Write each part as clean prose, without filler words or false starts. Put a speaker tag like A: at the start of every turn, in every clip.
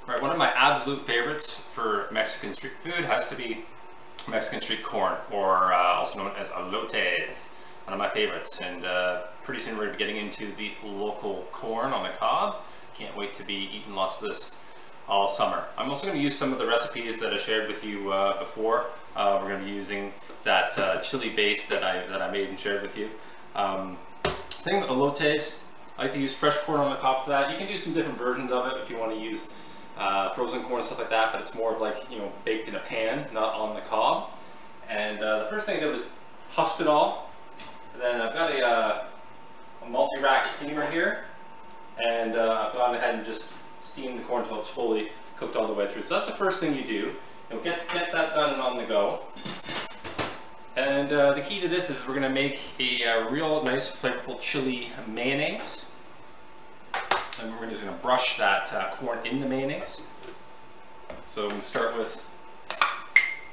A: Right, one of my absolute favorites for Mexican street food has to be Mexican street corn, or also known as elotes. One of my favorites, and pretty soon we're going to be getting into the local corn on the cob. Can't wait to be eating lots of this all summer. I'm also going to use some of the recipes that I shared with you before. We're going to be using that chili base that I made and shared with you. Thing with elotes, I like to use fresh corn on the cob for that. You can do some different versions of it if you want to use frozen corn and stuff like that, but it's more of like, you know, baked in a pan, not on the cob. And the first thing I did was husked it all. And then I've got a multi-rack steamer here, and I've gone ahead and just steamed the corn until it's fully cooked all the way through. So that's the first thing you do. You'll get that done on the go. And the key to this is we're going to make a real nice flavorful chili mayonnaise. And we're just going to brush that corn in the mayonnaise. So I'm going to start with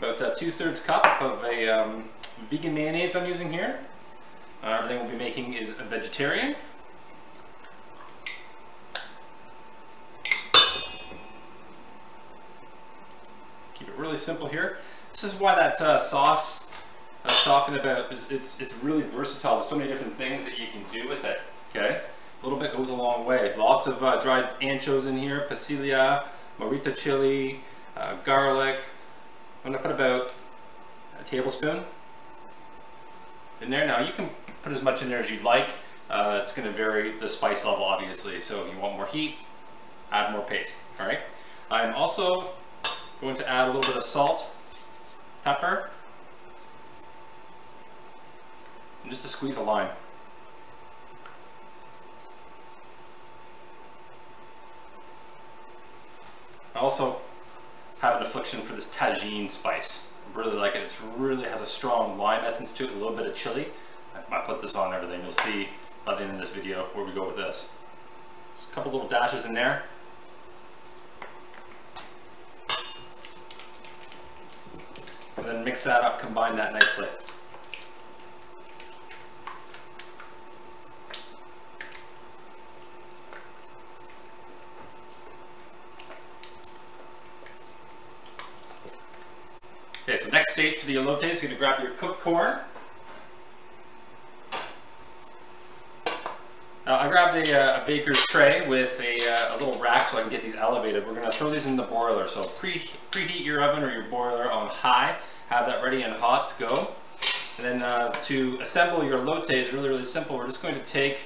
A: about 2/3 cup of a vegan mayonnaise I'm using here. Everything we'll be making is vegetarian. Keep it really simple here. This is why that sauce I was talking about is it's really versatile. There's so many different things that you can do with it. Okay, a little bit goes a long way. Lots of dried anchovies in here, pasilla, morita chili, garlic. I'm gonna put about a tablespoon in there. Now you can put as much in there as you'd like. It's going to vary the spice level, obviously. So if you want more heat, add more paste. All right. I'm also going to add a little bit of salt, pepper, and just a squeeze of lime. I also have an affliction for this tagine spice. I really like it. It really has a strong lime essence to it, a little bit of chili. I put this on everything. You'll see by the end of this video where we go with this. Just a couple little dashes in there. And then mix that up, combine that nicely. Okay, so next stage for the elotes, you're going to grab your cooked corn. I grabbed a baker's tray with a little rack so I can get these elevated. We're going to throw these in the broiler. So preheat your oven or your boiler on high. Have that ready and hot to go. And then to assemble your elotes is really simple. We're just going to take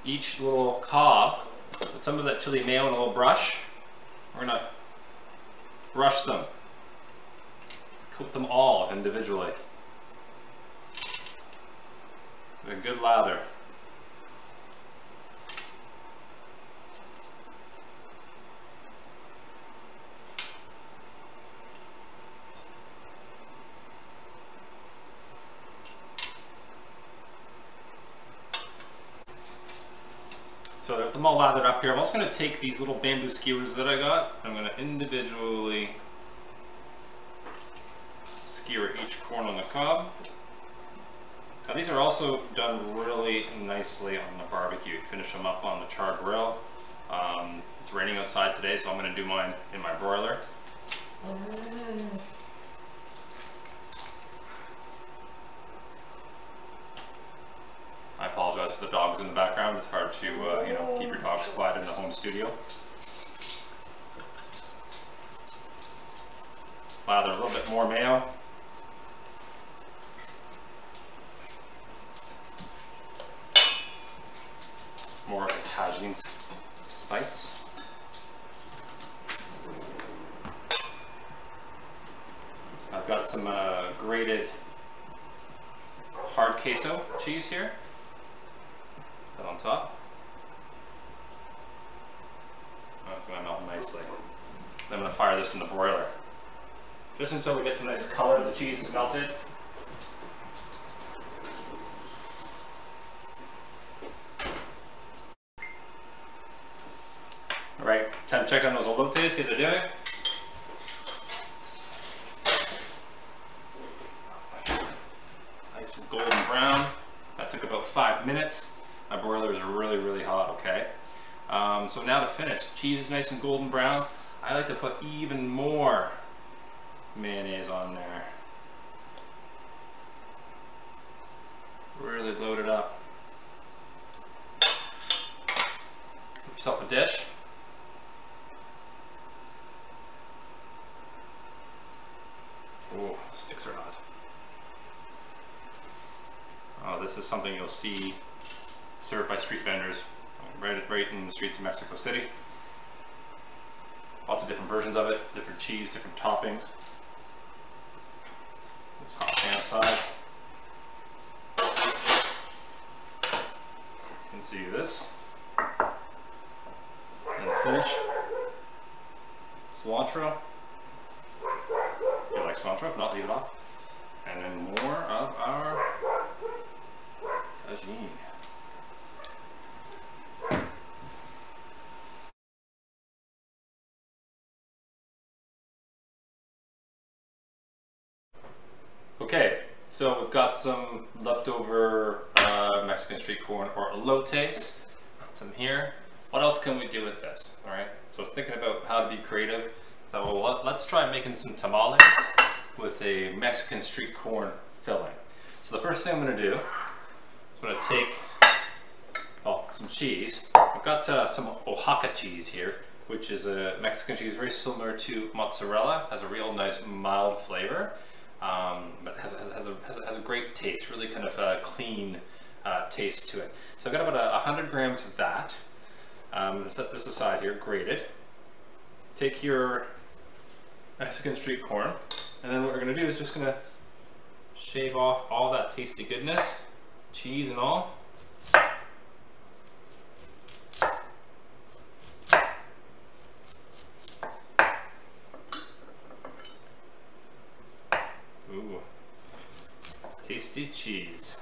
A: each little cob, put some of that chili mayo in a little brush. We're going to brush them. Cook them all individually. With a good lather. So I have them all lathered up here. I'm also going to take these little bamboo skewers that I got. I'm going to individually skewer each corn on the cob. Now these are also done really nicely on the barbecue. Finish them up on the char grill. It's raining outside today, so I'm going to do mine in my broiler. I apologize for the dogs in the background. It's hard to you know, keep your dogs quiet in the home studio. Lather a little bit more mayo. More of the tagine spice. I've got some grated hard queso cheese here. Put on top. Oh, it's going to melt nicely. Then I'm going to fire this in the broiler. Just until we get some nice color, the cheese is melted. Alright, time to check on those elotes, see how they're doing. Nice golden brown. That took about 5 minutes. My broiler is really hot, okay? So now to finish, cheese is nice and golden brown. I like to put even more mayonnaise on there. Really load it up. Get yourself a dish. Oh, sticks are hot. Oh, this is something you'll see served by street vendors right in the streets of Mexico City. Lots of different versions of it, different cheese, different toppings. This hot pan aside. So you can see this. And finish. Cilantro. You like cilantro, if not, leave it off. And then more of our tagine. Okay, so we've got some leftover Mexican street corn or elotes. Some here. What else can we do with this? All right. So I was thinking about how to be creative. I thought, well, let's try making some tamales with a Mexican street corn filling. So the first thing I'm going to do is I'm going to take some cheese. I've got some Oaxaca cheese here, which is a Mexican cheese very similar to mozzarella. Has a real nice mild flavor. But has a great taste, really kind of clean taste to it. So I've got about 100 grams of that. I'm going to set this aside here, grated. Take your Mexican street corn, and then what we're going to do is just going to shave off all that tasty goodness, cheese and all. Ooh, tasty cheese.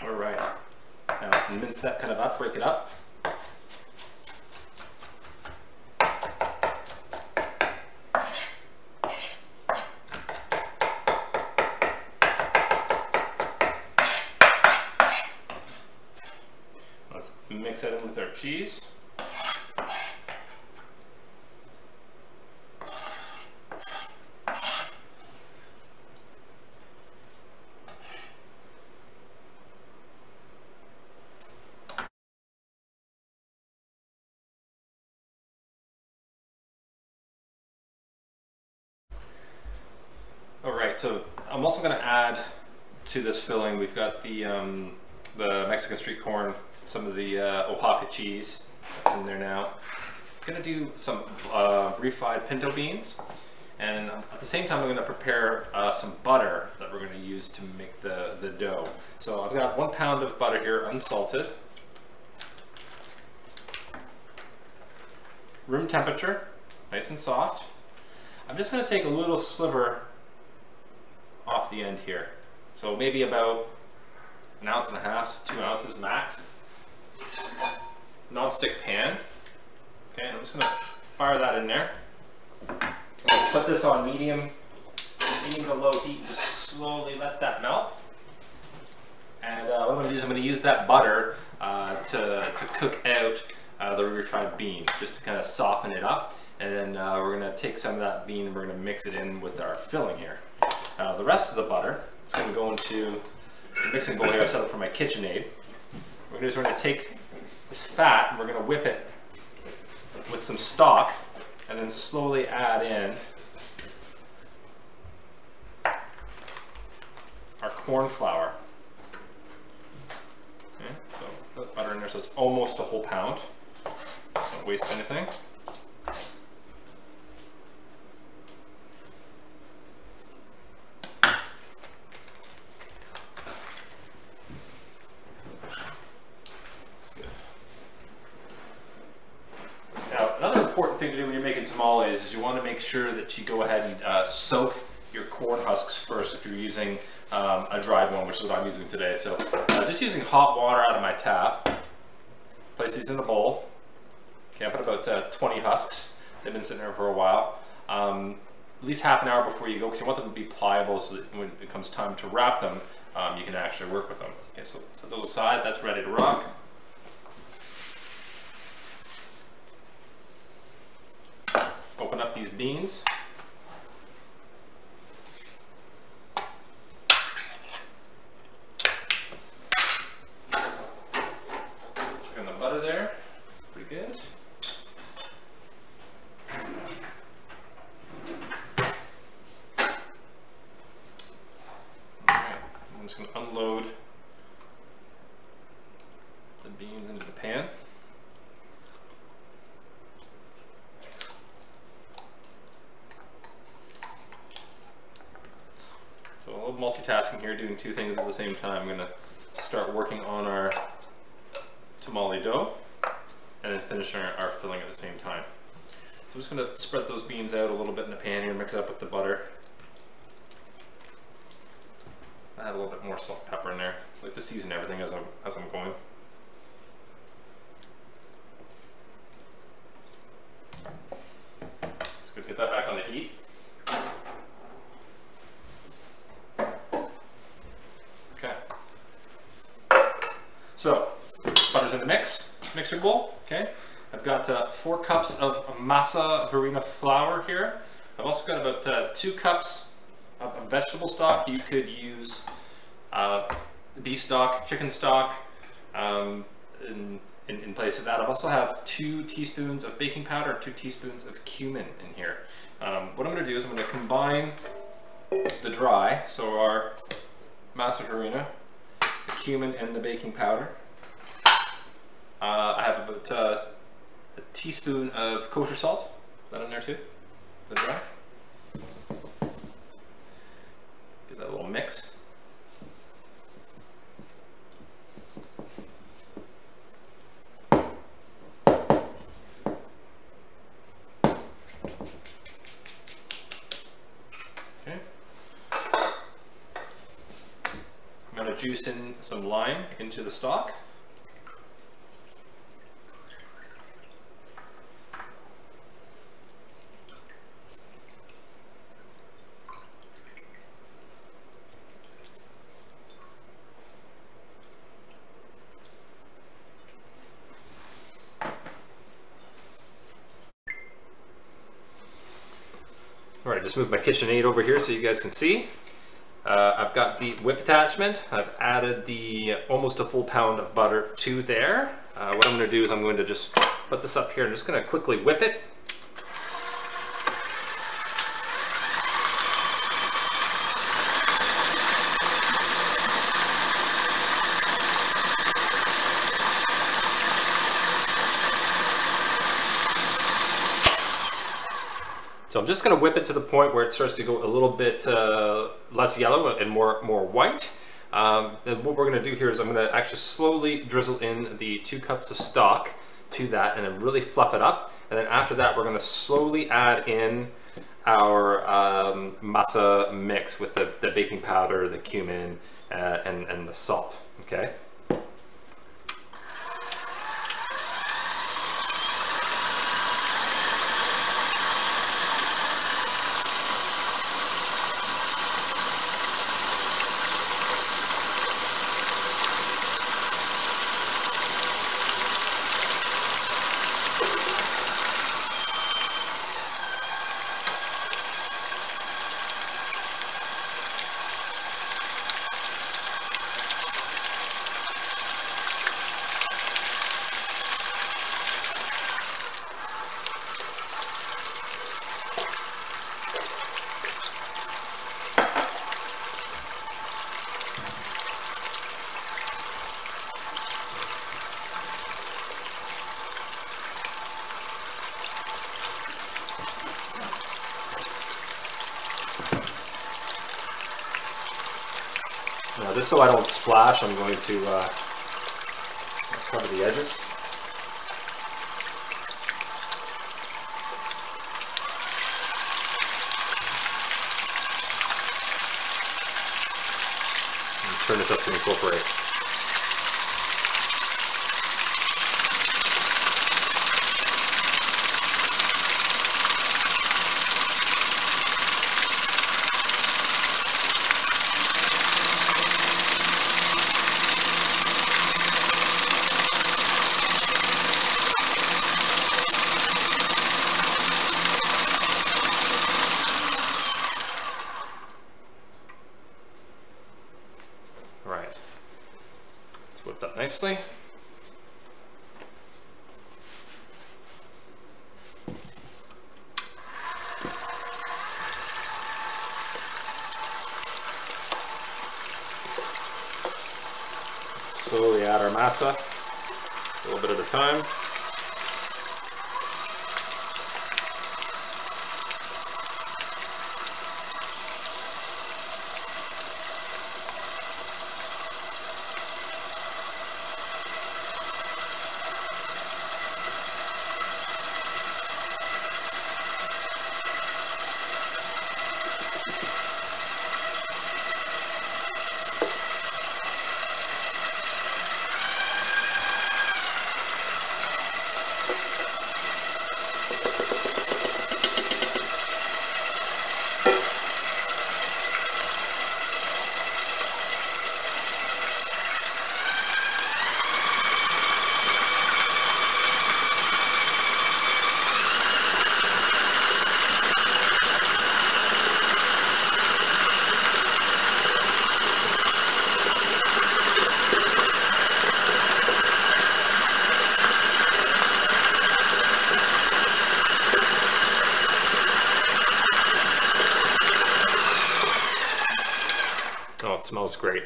A: All right, now mince that kind of up, break it up. Let's mix that in with our cheese. All right, so I'm also going to add to this filling, we've got the Mexican street corn, some of the Oaxaca cheese that's in there now. I'm going to do some refried pinto beans, and at the same time I'm going to prepare some butter that we're going to use to make the dough. So I've got 1 pound of butter here, unsalted, room temperature, nice and soft. I'm just going to take a little sliver off the end here, so maybe about 1.5 ounces to 2 ounces max. Non-stick pan. Okay, I'm just going to fire that in there. I'll put this on medium to low heat and just slowly let that melt. And what I'm going to do is I'm going to use that butter to cook out the refried bean, just to kind of soften it up. And then we're going to take some of that bean and we're going to mix it in with our filling here. The rest of the butter is going to go into the mixing bowl here I set up for my KitchenAid. What we're going to do is we're going to take this fat and we're going to whip it with some stock and then slowly add in our corn flour. Okay, so put butter in there so it's almost a whole pound. Don't waste anything. Important thing to do when you're making tamales is you want to make sure that you go ahead and soak your corn husks first if you're using a dried one, which is what I'm using today. So just using hot water out of my tap. Place these in a bowl. Okay, I put about 20 husks. They've been sitting there for a while. At least half an hour before you go, because you want them to be pliable so that when it comes time to wrap them, you can actually work with them. Okay, so set those aside. That's ready to rock. Open up these beans. And the butter there. It's pretty good. Alright, I'm just going to unload the beans into the pan. So a little multitasking here, doing two things at the same time. I'm going to start working on our tamale dough and then finish our filling at the same time. So I'm just going to spread those beans out a little bit in the pan here, mix it up with the butter. Add a little bit more salt and pepper in there. I like to season everything as I'm going. Let's go get that back on the heat. Okay. So, butter's in the mixer bowl. Okay. I've got 4 cups of masa harina flour here. I've also got about 2 cups of vegetable stock. You could use beef stock, chicken stock in place of that. I also have 2 teaspoons of baking powder, 2 teaspoons of cumin in here. What I'm going to do is I'm going to combine the dry, so our masa harina, the cumin, and the baking powder. I have about a teaspoon of kosher salt. Is that in there too? The dry. Give that a little mix. Okay. I'm going to juice in some lime into the stock. Alright, just move my KitchenAid over here so you guys can see. I've got the whip attachment. I've added the almost a full pound of butter to there. What I'm going to do is I'm going to just put this up here and just going to quickly whip it. So I'm just going to whip it to the point where it starts to go a little bit less yellow and more white. Then what we're going to do here is I'm going to actually slowly drizzle in the 2 cups of stock to that and then really fluff it up. And then after that, we're going to slowly add in our masa mix with the baking powder, the cumin, and the salt. Okay. Now, just so I don't splash, I'm going to cover the edges. turn this up to incorporate. Whipped up nicely. Slowly add our masa, a little bit at a time. Oh, it smells great.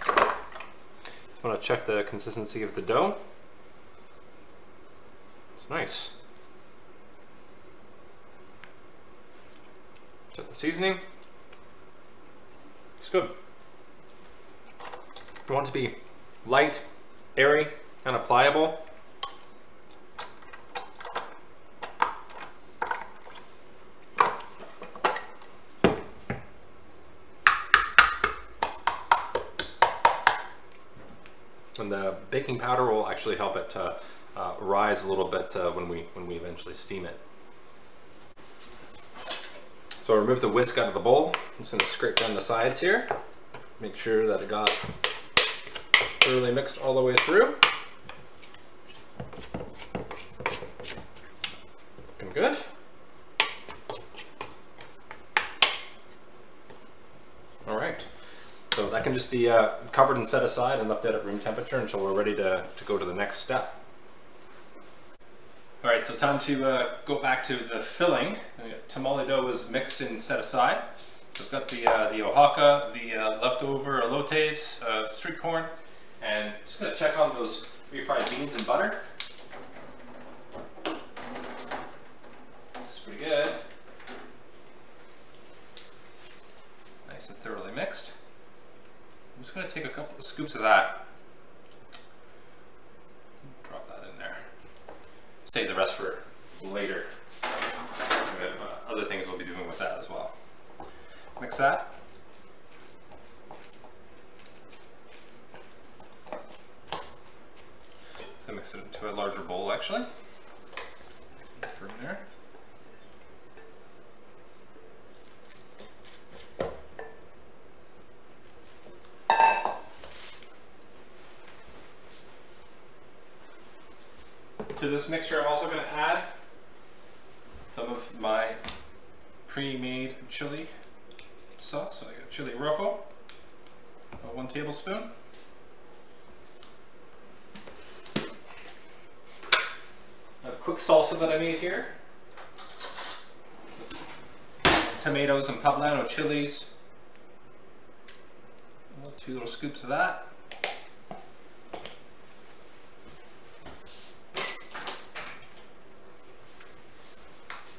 A: Just want to check the consistency of the dough. It's nice. Check the seasoning. It's good. You want it to be light, airy, kind of pliable. And the baking powder will actually help it to rise a little bit when we eventually steam it. So I'll remove the whisk out of the bowl. I'm just going to scrape down the sides here. Make sure that it got thoroughly mixed all the way through. Looking good. All right. So that can just be covered and set aside and left out at room temperature until we're ready to go to the next step. All right, so time to go back to the filling. Tamale dough was mixed and set aside. So I've got the Oaxaca, the leftover elotes, street corn, and just gonna check on those refried beans and butter. This is pretty good. Nice and thoroughly mixed. I'm just going to take a couple of scoops of that. Drop that in there. Save the rest for later. We have other things we'll be doing with that as well. Mix that. So mix it into a larger bowl actually. From there. To this mixture, I'm also going to add some of my pre-made chili sauce. So I got chili rojo, 1 tablespoon. A quick salsa that I made here. Tomatoes and poblano chilies. 2 little scoops of that.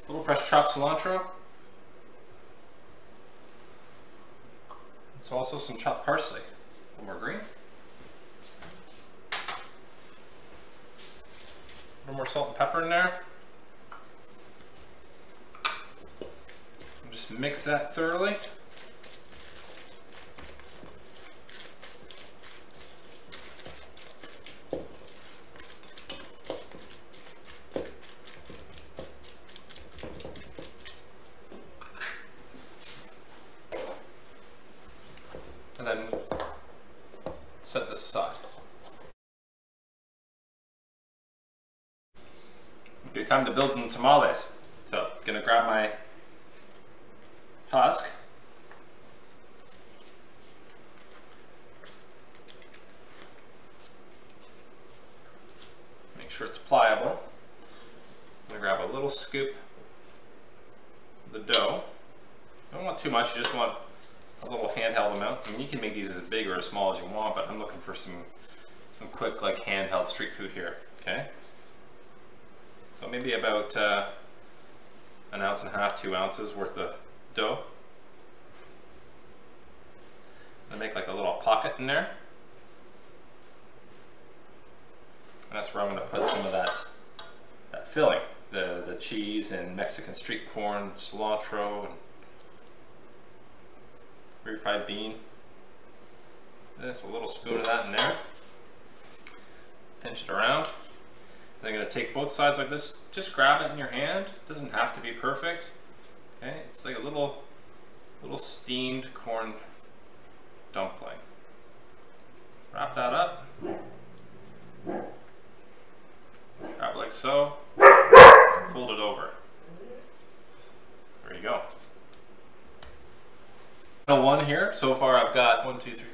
A: A little fresh chopped cilantro. There's also some chopped parsley. A little more green. A little more salt and pepper in there. And just mix that thoroughly. aside. Okay, time to build some tamales. So, gonna grab my husk. Make sure it's pliable. I'm gonna grab a little scoop of the dough. You don't want too much, you just want a little handheld amount. I mean, you can make these as big or as small as you want, but I'm looking for some quick, like, handheld street food here, okay? So maybe about 1.5 ounces, 2 ounces worth of dough. I make like a little pocket in there. And that's where I'm going to put some of that filling, the cheese and Mexican street corn, cilantro, and refried bean. Just a little spoon of that in there. Pinch it around. Then I'm going to take both sides like this. Just grab it in your hand. It doesn't have to be perfect. Okay, it's like a little steamed corn dumpling. Wrap that up. Grab it like so. Fold it over. There you go. One here. So far I've got 1, 2, 3.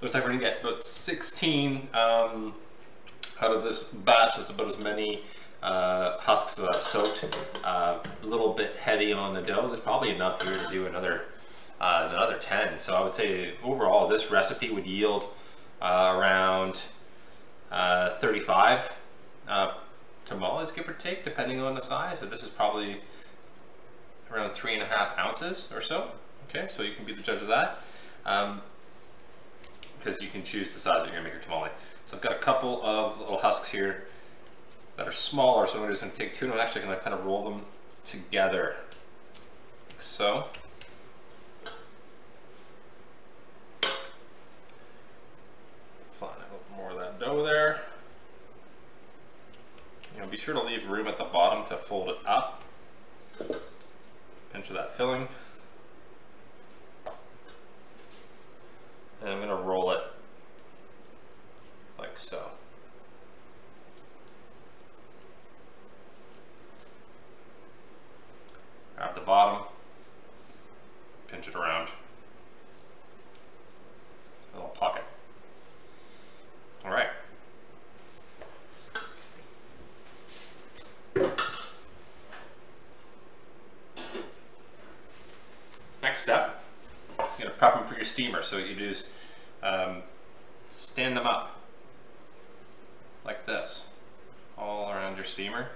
A: Looks like we're gonna get about 16 out of this batch. That's about as many husks that I've soaked. A little bit heavy on the dough. There's probably enough here to do another 10. So I would say overall this recipe would yield around 35 tamales, give or take, depending on the size. So this is probably around 3.5 ounces or so. Okay, so you can be the judge of that. Because you can choose the size that you're gonna make your tamale. So I've got a couple of little husks here that are smaller, so I'm just gonna take two and I'm actually gonna kind of roll them together, like so. Flatten a little more of that dough there. You know, be sure to leave room at the bottom to fold it up. Pinch of that filling. And I'm going to roll it like so. Grab the bottom, pinch it around, a little pocket. All right. Next step. You're going to prep them for your steamer. So what you do is stand them up like this, all around your steamer.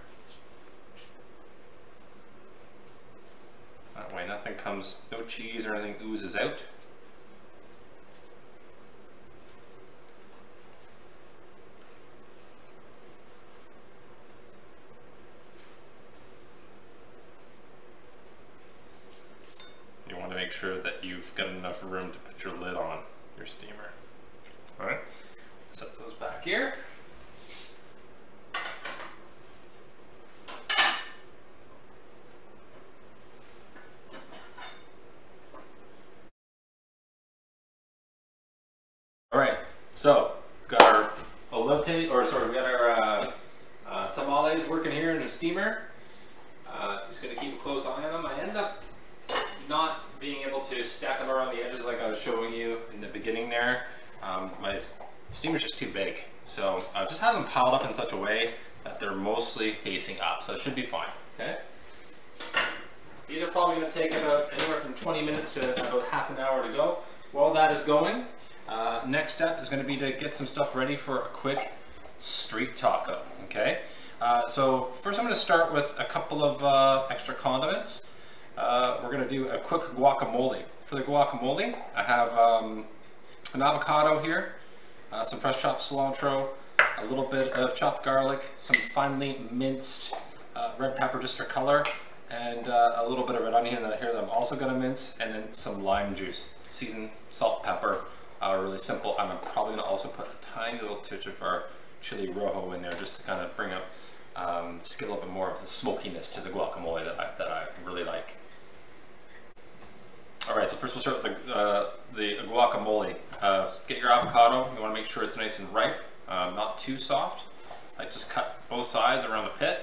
A: That way nothing comes, no cheese or anything oozes out. You want to make sure that you've got enough room to put your lid on your steamer. All right, set those back here. All right, so we've got our elote, or sorry, we got our tamales working here in the steamer. Just gonna keep a close eye on them. I end up not being able to stack them around the edges like I was showing you in the beginning there. My steamer's just too big, so just have them piled up in such a way that they're mostly facing up, so it should be fine. Okay. These are probably going to take about anywhere from 20 minutes to about half an hour to go. While that is going, next step is going to be to get some stuff ready for a quick street taco. Okay. So first I'm going to start with a couple of extra condiments. We're going to do a quick guacamole. For the guacamole, I have an avocado here, some fresh chopped cilantro, a little bit of chopped garlic, some finely minced red pepper just for color, and a little bit of red onion that here that I'm also going to mince, and then some lime juice, seasoned salt, pepper, really simple. I'm probably going to also put a tiny little touch of our chili rojo in there just to kind of bring up, just get a little bit more of the smokiness to the guacamole that I really like. All right, so first we'll start with the guacamole. Get your avocado. You want to make sure it's nice and ripe, not too soft. Like just cut both sides around the pit.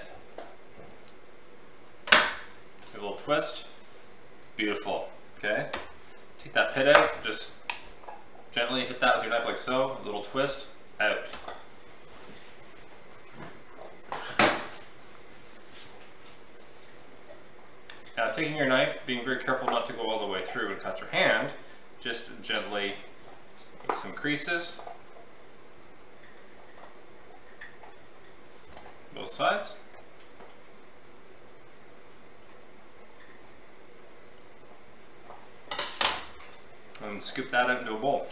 A: Give a little twist. Beautiful. Okay. Take that pit out. Just gently hit that with your knife like so. A little twist. Out. Now, taking your knife, being very careful not to go all the way through and cut your hand, just gently make some creases. Both sides. And scoop that out into a bowl.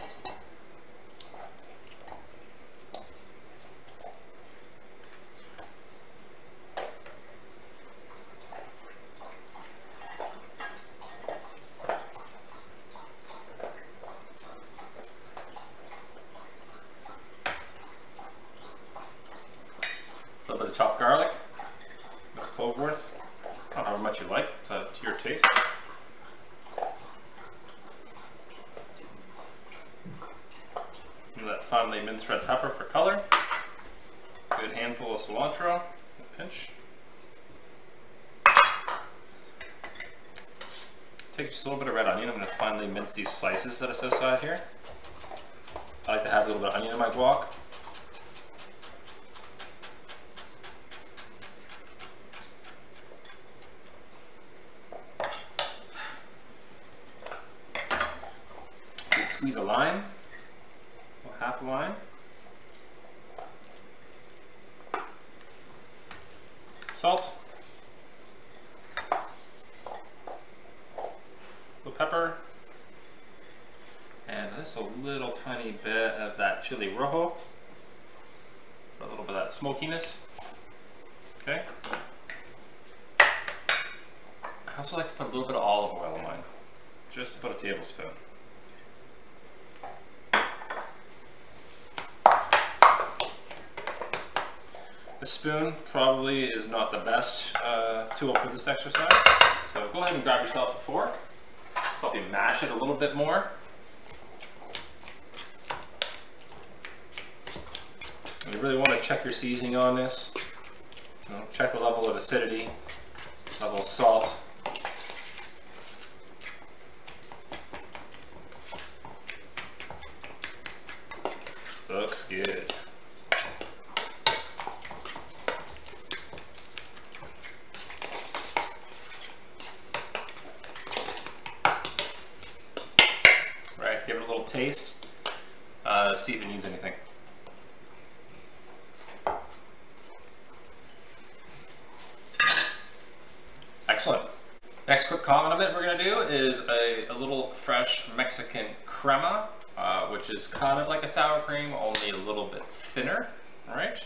A: A little bit of chopped garlic, clove worth, however much you like, it's to your taste. And that finely minced red pepper for color. Good handful of cilantro, a pinch. Take just a little bit of red onion. I'm going to finely mince these slices that it says aside here. I like to have a little bit of onion in my guac. Squeeze a lime, half a lime. Salt. Little pepper. And just a little tiny bit of that chili rojo. For a little bit of that smokiness. Okay. I also like to put a little bit of olive oil in mine. Just about a tablespoon. The spoon probably is not the best tool for this exercise, so go ahead and grab yourself a fork. So help you mash it a little bit more. And you really want to check your seasoning on this. You know, check the level of acidity, level of salt. Looks good. Give it a little taste, see if it needs anything. Excellent. Next quick condiment we're going to do is a little fresh Mexican crema, which is kind of like a sour cream, only a little bit thinner. All right.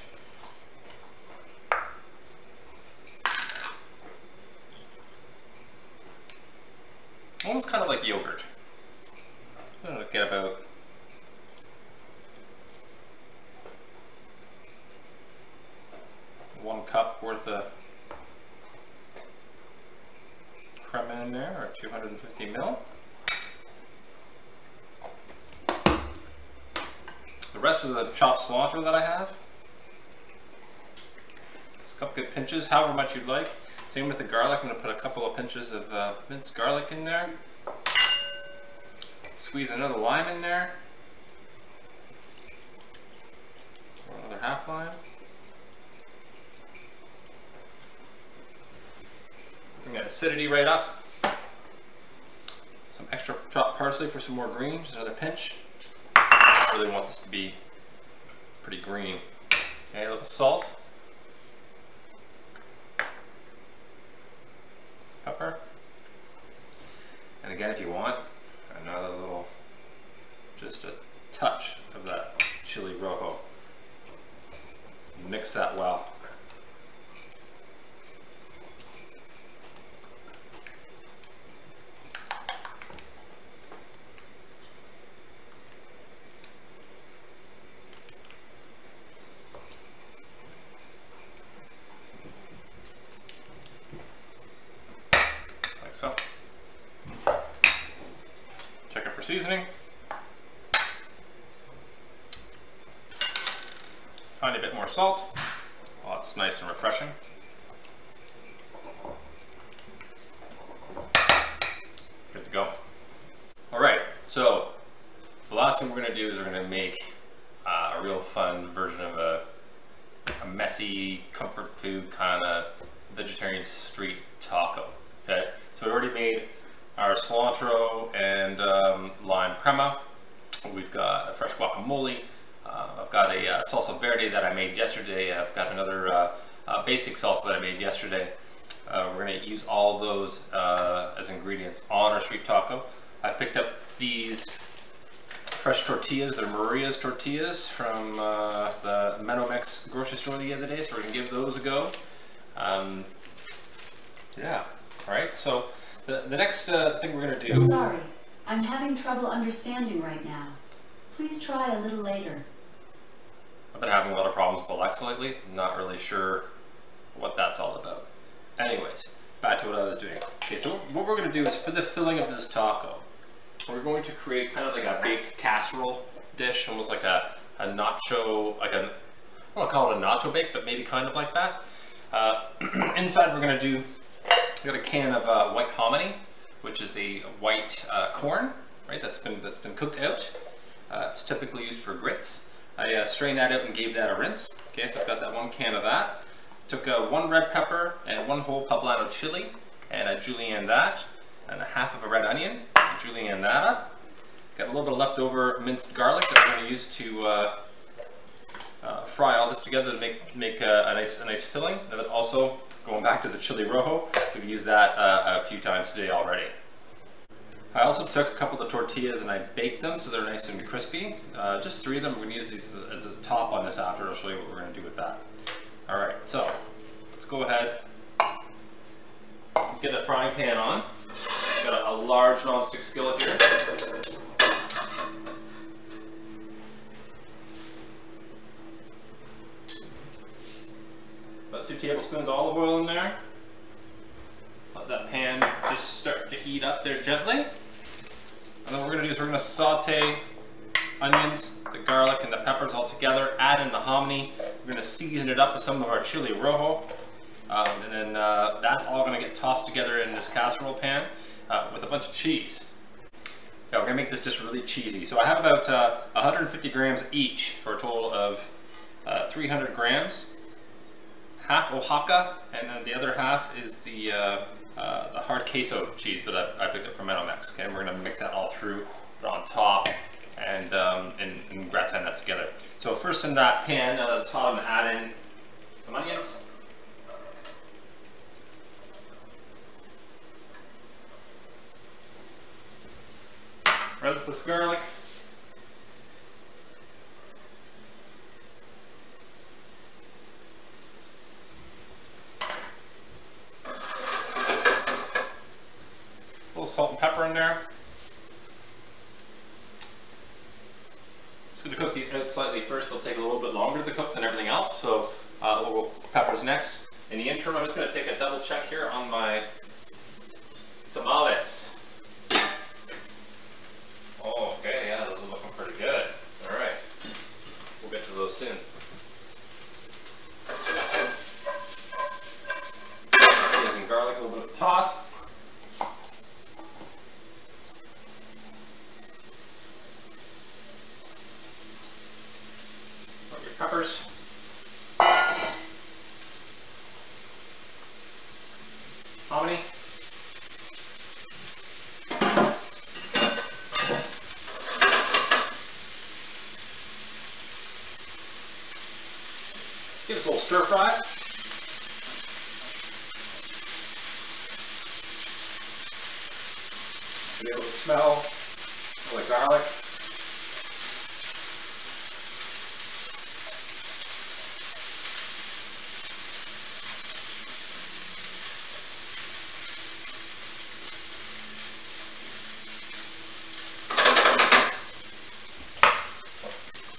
A: Almost kind of like yogurt. I'm going to get about one cup worth of crema in there, or 250 ml. The rest of the chopped cilantro that I have, just a couple good pinches, however much you'd like. Same with the garlic, I'm going to put a couple of pinches of minced garlic in there. Squeeze another lime in there, or another half lime. Bring that acidity right up. Some extra chopped parsley for some more green, just another pinch. I really want this to be pretty green. Okay, a little salt, pepper, and again, if you want, another little, just a touch of that chili rojo. Mix that well. Like so. tiny bit more salt. Oh, it's nice and refreshing. Good to go. All right, so the last thing we're gonna do is we're gonna make a real fun version of a messy comfort food kind of vegetarian street taco. Okay, so we already made our cilantro and lime crema. We've got a fresh guacamole. I've got a salsa verde that I made yesterday. I've got another basic salsa that I made yesterday. We're going to use all those as ingredients on our street taco. I picked up these fresh tortillas. They're Maria's tortillas from the Menomex grocery store the other day, so we're going to give those a go. Yeah, all right, so the next thing we're going to do...
B: Sorry, I'm having trouble understanding right now. Please try a little later.
A: I've been having a lot of problems with Alexa lately. I'm not really sure what that's all about. Anyways, back to what I was doing. Okay, so what we're going to do is for the filling of this taco, we're going to create kind of like a baked casserole dish, almost like a nacho, like a, I don't call it a nacho bake, but maybe kind of like that. Inside we're going to do, we got a can of white hominy, which is a white corn, right? That's been cooked out. It's typically used for grits. I strained that out and gave that a rinse. Okay, so I've got that one can of that. Took one red pepper and one whole poblano chili, and I julienne that, and a half of a red onion. Julienne that up. Got a little bit of leftover minced garlic that we're going to use to fry all this together to make a nice filling. And then also, going back to the chili rojo, we've used that a few times today already. I also took a couple of the tortillas and I baked them so they're nice and crispy. Just 3 of them. We're going to use these as a top on this after. I'll show you what we're going to do with that. All right, so let's go ahead, get a frying pan on. Got a large non-stick skillet here. About 2 tablespoons olive oil in there. Let that pan just start to heat up there gently. And then what we're going to do is we're going to saute onions, the garlic, and the peppers all together, add in the hominy. We're going to season it up with some of our chili rojo. And then that's all going to get tossed together in this casserole pan with a bunch of cheese. Yeah, we're going to make this dish really cheesy. So I have about 150 grams each for a total of 300 grams. Half Oaxaca, and then the other half is the hard queso cheese that I picked up from Menomex. Okay, and we're going to mix that all through, put it on top, and gratin that together. So first in that pan, now that it's hot, I'm going to add in some onions. Roast this garlic. A little salt and pepper in there. Just going to cook these out slightly first. They'll take a little bit longer to cook than everything else. So we'll peppers next. In the interim, I'm just going to take a double check here on my tamales. Oh, okay, yeah, those are looking pretty good. All right, we'll get to those soon. Using garlic, a little bit of toss. Put your peppers. Hominy. Give us a little stir fry. Be able to smell all the garlic.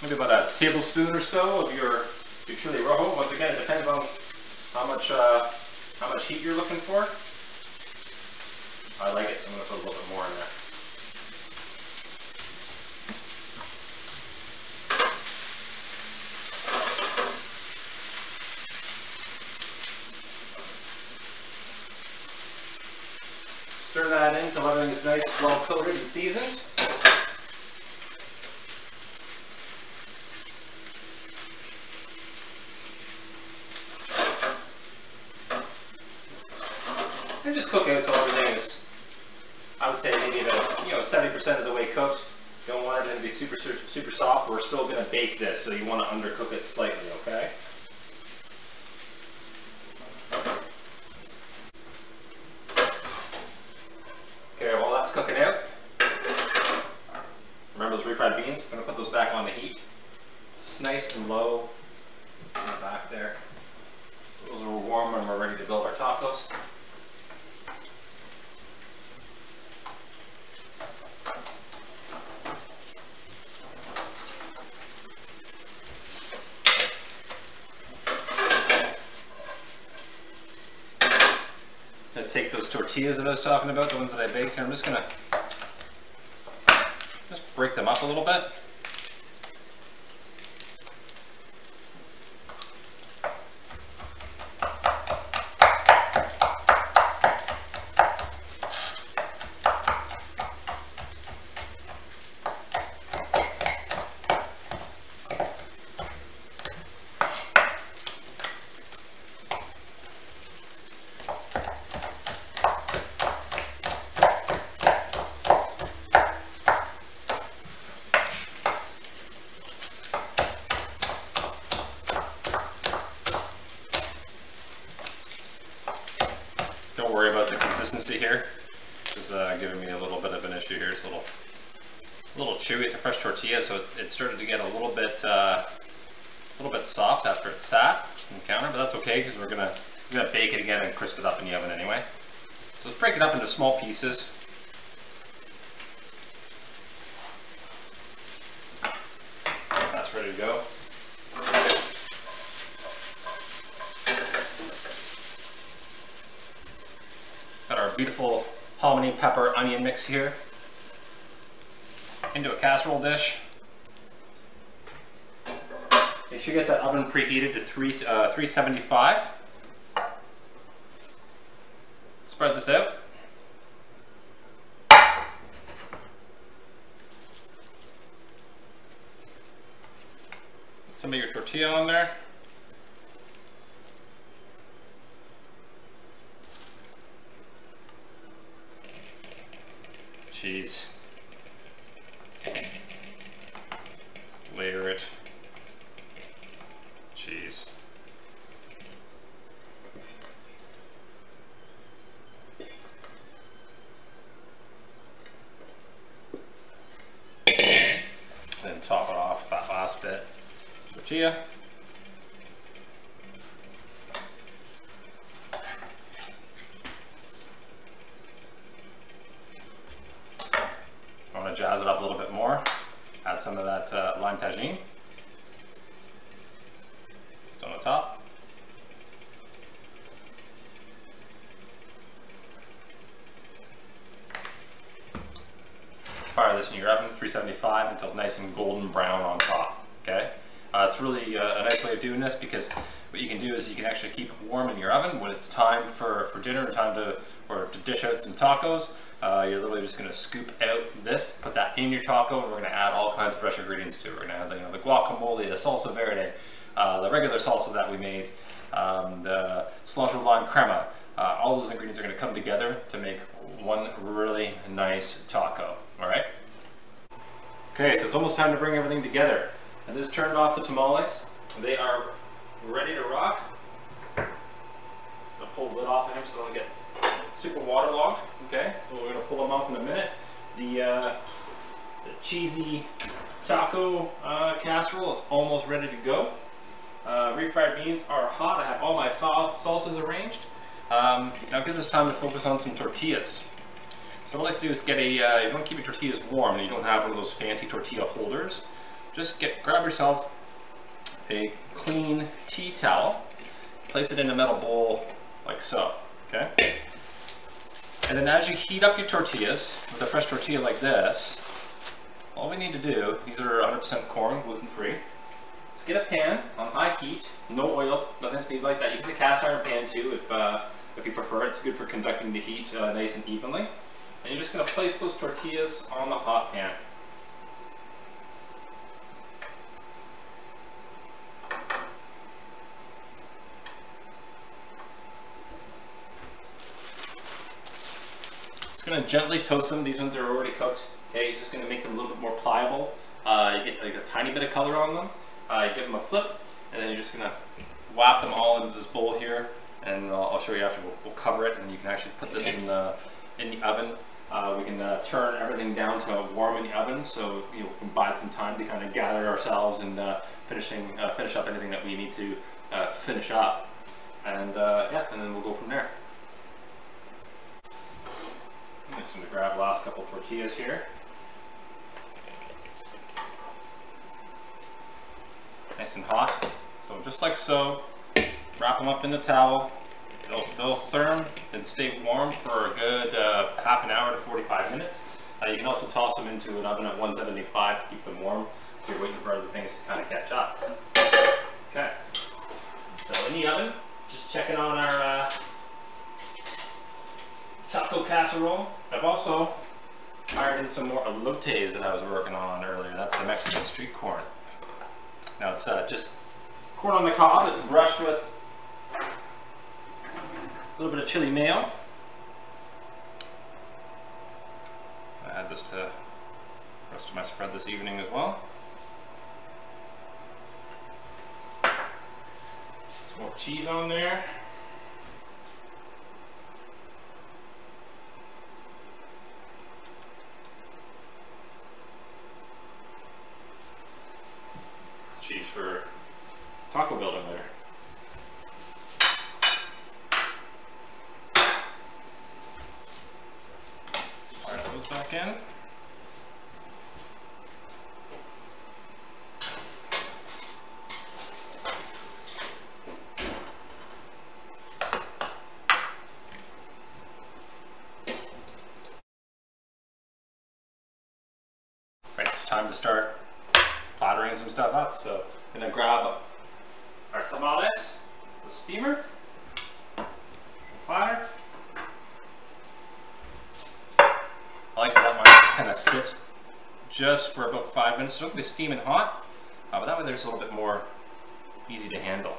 A: Maybe about a tablespoon or so of your chili rojo. Once again, it depends on how much heat you're looking for. I like it, so I'm going to put a little bit more in there. until everything is nice, well coated and seasoned. And just cook out until everything is, I would say, maybe about 70% of the way cooked. You don't want it to be super soft. We're still going to bake this, so you want to undercook it slightly, okay? Okay, while that's cooking out, remember those refried beans? I'm going to put those back on the heat. Just nice and low in the back there. Those are warm and we're ready to build our tacos. Take those tortillas that I was talking about, the ones that I baked here, I'm just gonna break them up a little bit. Don't worry about the consistency here. This is giving me a little bit of an issue here. It's a little chewy. It's a fresh tortilla, so it started to get a little bit soft after it sat on the counter, but that's okay because we're gonna bake it again and crisp it up in the oven anyway. So let's break it up into small pieces. That's ready to go. Got our beautiful hominy pepper onion mix here into a casserole dish. You should get that oven preheated to 375. Spread this out. Some of your tortilla on there. Cheese. Layer it. Cheese. Then top it off with that last bit. Tortilla. I want to jazz it up a little bit more. Add some of that lime tagine. Just on the top. Fire this in your oven, 375, until nice and golden brown on top. Okay. It's really a nice way of doing this because what you can do is you can actually keep it warm in your oven when it's time for dinner, time to dish out some tacos. You're literally just going to scoop out this, put that in your taco, and we're going to add all kinds of fresh ingredients to it. We're going to add the guacamole, the salsa verde, the regular salsa that we made, the cilantro lime crema. All those ingredients are going to come together to make one really nice taco. All right. Okay, so it's almost time to bring everything together. I just turned off the tamales. They are ready to rock. I'll pull the lid off of them so they don't get super waterlogged. Okay, well, we're going to pull them off in a minute. The cheesy taco casserole is almost ready to go. Refried beans are hot. I have all my salsas arranged. Now it gives us time to focus on some tortillas. So what I like to do is get if you want to keep your tortillas warm and you don't have one of those fancy tortilla holders, just grab yourself a clean tea towel, place it in a metal bowl like so, okay? And then as you heat up your tortillas, with a fresh tortilla like this, all we need to do, these are 100% corn, gluten-free, is get a pan on high heat, no oil, nothing like that. You can use a cast iron pan too if you prefer. It's good for conducting the heat nice and evenly. And you're just going to place those tortillas on the hot pan. Just going to gently toast them. These ones are already cooked. Okay, you're just going to make them a little bit more pliable. You get like a tiny bit of color on them. You give them a flip, and then you're just going to whap them all into this bowl here. And I'll show you after. We'll cover it, and you can actually put this in the oven. We can turn everything down to warm in the oven, so we can buy some time to kind of gather ourselves and finish up anything that we need to finish up. And yeah, and then we'll go from there. I'm just going to grab the last couple tortillas here. Nice and hot. So just like so, wrap them up in the towel. They'll firm and stay warm for a good half an hour to 45 minutes. You can also toss them into an oven at 175 to keep them warm if you're waiting for other things to kind of catch up. Okay, so in the oven, just checking on our taco casserole. I've also fired in some more elotes that I was working on earlier. That's the Mexican street corn. Now it's just corn on the cob. It's brushed with a little bit of chili mayo. I'll add this to the rest of my spread this evening as well. Some more cheese on there. Cheese for taco building later. Fire those back in. Right, it's time to start plattering some stuff up. So I'm gonna grab our tamales, the steamer, platter. I like to let mine just kind of sit just for about 5 minutes. So don't get it steaming hot, but that way there's a little bit more easy to handle.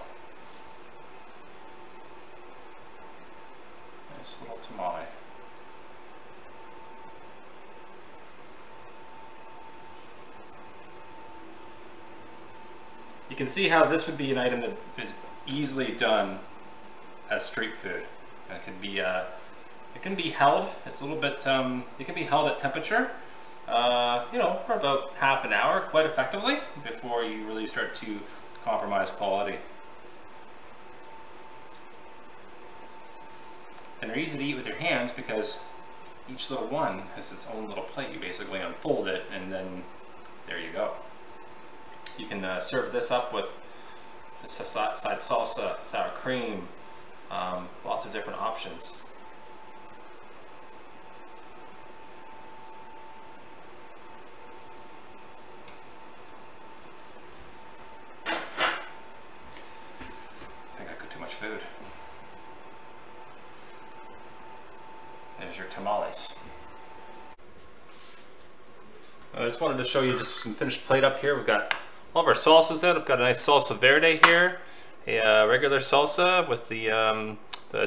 A: Nice little tamale. You can see how this would be an item that is easily done as street food. It can be held. It's a little bit. It can be held at temperature, for about half an hour, quite effectively, before you really start to compromise quality. And they're easy to eat with your hands because each little one has its own little plate. You basically unfold it, and then there you go. You can serve this up with side salsa, sour cream, lots of different options. I think I cooked too much food. There's your tamales. I just wanted to show you just some finished plate up here. We've got all of our salsas out. I've got a nice salsa verde here, a regular salsa with the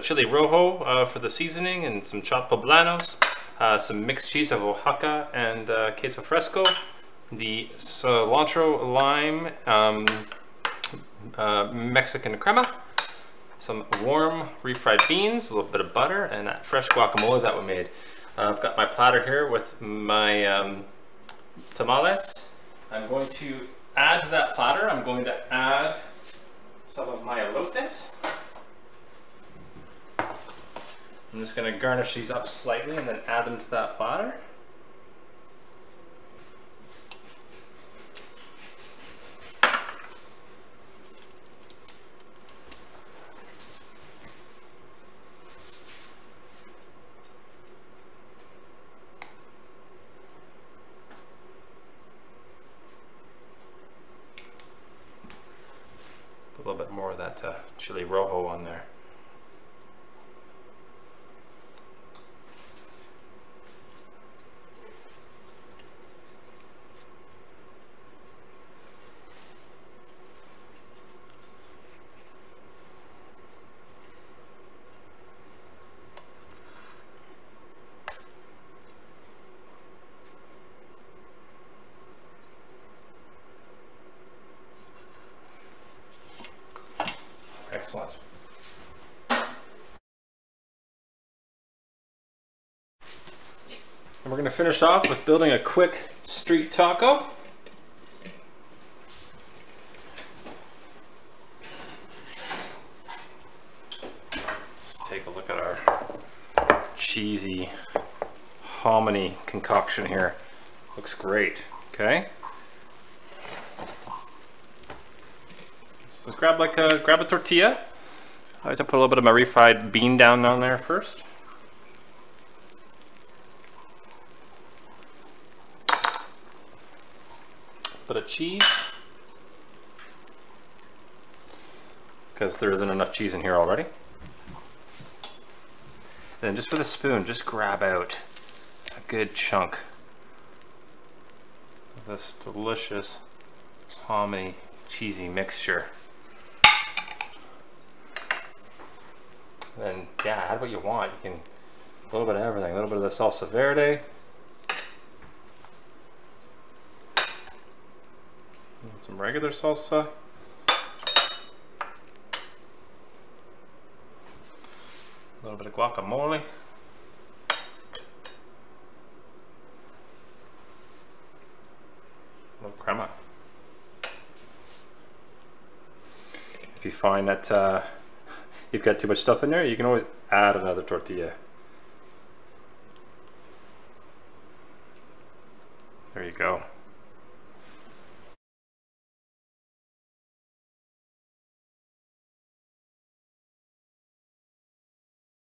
A: chili rojo for the seasoning, and some chopped poblanos, some mixed cheese of Oaxaca and queso fresco, the cilantro lime Mexican crema, some warm refried beans, a little bit of butter, and that fresh guacamole that we made. I've got my platter here with my tamales. I'm going to add to that platter, I'm going to add some of my elotes. I'm just going to garnish these up slightly and then add them to that platter. A little bit more of that chili rojo on there. Excellent. And we're going to finish off with building a quick street taco. Let's take a look at our cheesy hominy concoction here. Looks great. Okay. So grab a tortilla. I like to put a little bit of my refried bean down on there first. Bit of cheese, because there isn't enough cheese in here already. And then just with a spoon, just grab out a good chunk of this delicious hominy cheesy mixture. Then yeah, add what you want. You can a little bit of everything. A little bit of the salsa verde. And some regular salsa. A little bit of guacamole. A little crema. If you find that you've got too much stuff in there, you can always add another tortilla. There you go.